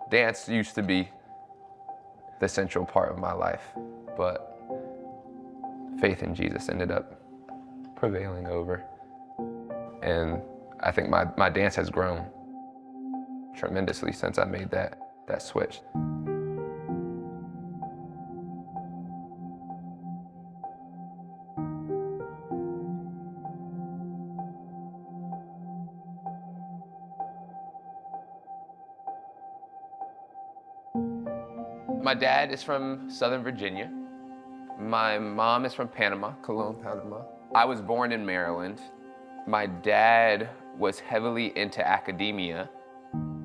Dance used to be the central part of my life, but faith in Jesus ended up prevailing over. And I think my dance has grown tremendously since I made that switch. My dad is from Southern Virginia. My mom is from Panama, Colón, Panama. I was born in Maryland. My dad was heavily into academia.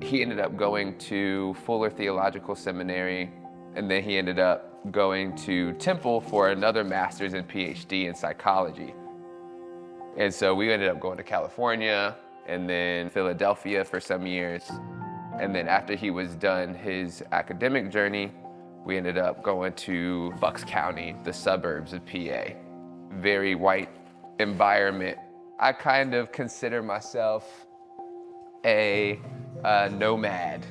He ended up going to Fuller Theological Seminary, and then he ended up going to Temple for another master's and PhD in psychology. And so we ended up going to California and then Philadelphia for some years. And then after he was done his academic journey, we ended up going to Bucks County, the suburbs of PA. Very white environment. I kind of consider myself a nomad.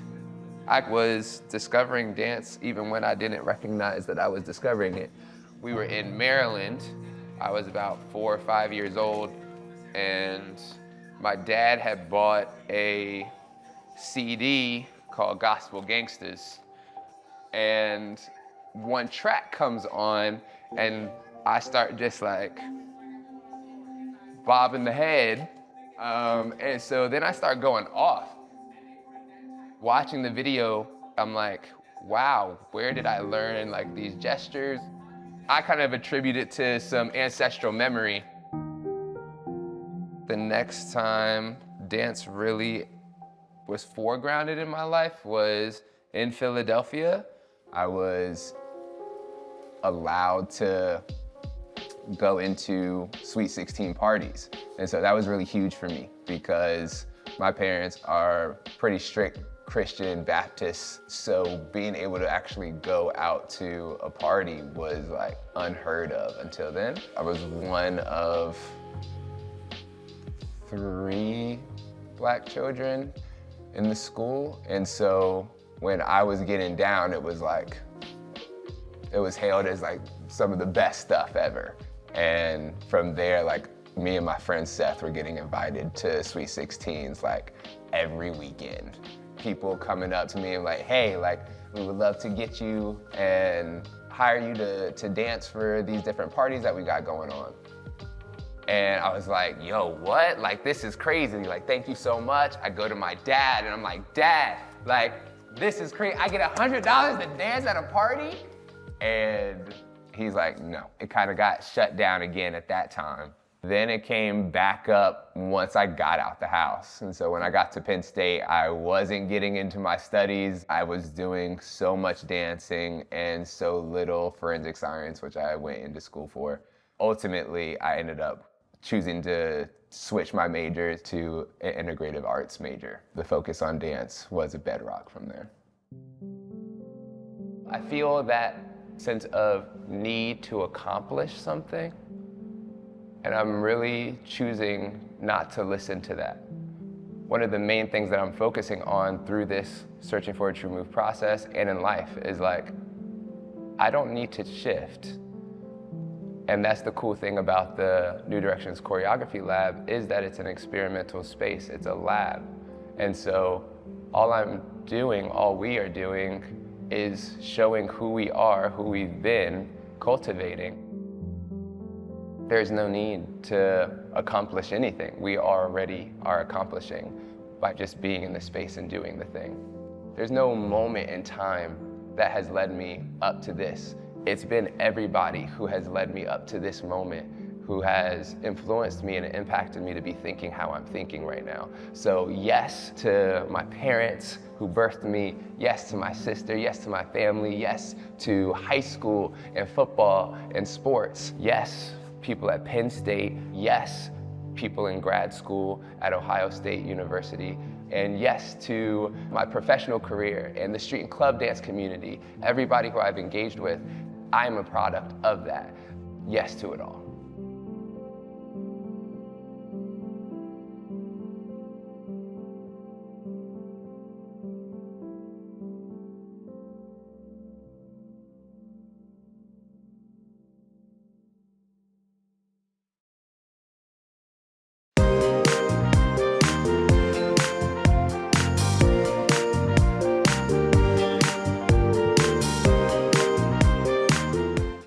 I was discovering dance even when I didn't recognize that I was discovering it. We were in Maryland. I was about 4 or 5 years old, and my dad had bought a CD called Gospel Gangsters. And one track comes on, and I start just like bobbing the head. And so then I start going off. Watching the video, I'm like, wow, where did I learn like these gestures? I kind of attribute it to some ancestral memory. The next time dance really was foregrounded in my life was in Philadelphia. I was allowed to go into Sweet 16 parties. And so that was really huge for me because my parents are pretty strict Christian Baptists. So being able to actually go out to a party was like unheard of until then. I was one of 3 Black children in the school. And so when I was getting down, it was hailed as like some of the best stuff ever. And from there, like me and my friend Seth were getting invited to Sweet 16s like every weekend. People coming up to me and like, hey, like we would love to get you and hire you to dance for these different parties that we got going on. And I was like, yo, what? Like, this is crazy. Like, thank you so much. I go to my dad and I'm like, Dad, like, this is crazy. I get $100 to dance at a party? And he's like, no. It kind of got shut down again at that time. Then it came back up once I got out the house. And so when I got to Penn State, I wasn't getting into my studies. I was doing so much dancing and so little forensic science, which I went into school for. Ultimately, I ended up choosing to switch my major to an integrative arts major. The focus on dance was a bedrock from there. I feel that sense of need to accomplish something, and I'm really choosing not to listen to that. One of the main things that I'm focusing on through this Searching for a True Move process and in life is like, I don't need to shift. And that's the cool thing about the New Directions Choreography Lab is that it's an experimental space, it's a lab. And so all we are doing is showing who we are, who we've been cultivating. There's no need to accomplish anything. We already are accomplishing by just being in the space and doing the thing. There's no moment in time that has led me up to this. It's been everybody who has led me up to this moment, who has influenced me and impacted me to be thinking how I'm thinking right now. So yes to my parents who birthed me, yes to my sister, yes to my family, yes to high school and football and sports, yes people at Penn State, yes people in grad school at Ohio State University, and yes to my professional career and the street and club dance community, everybody who I've engaged with. I'm a product of that. Yes to it all.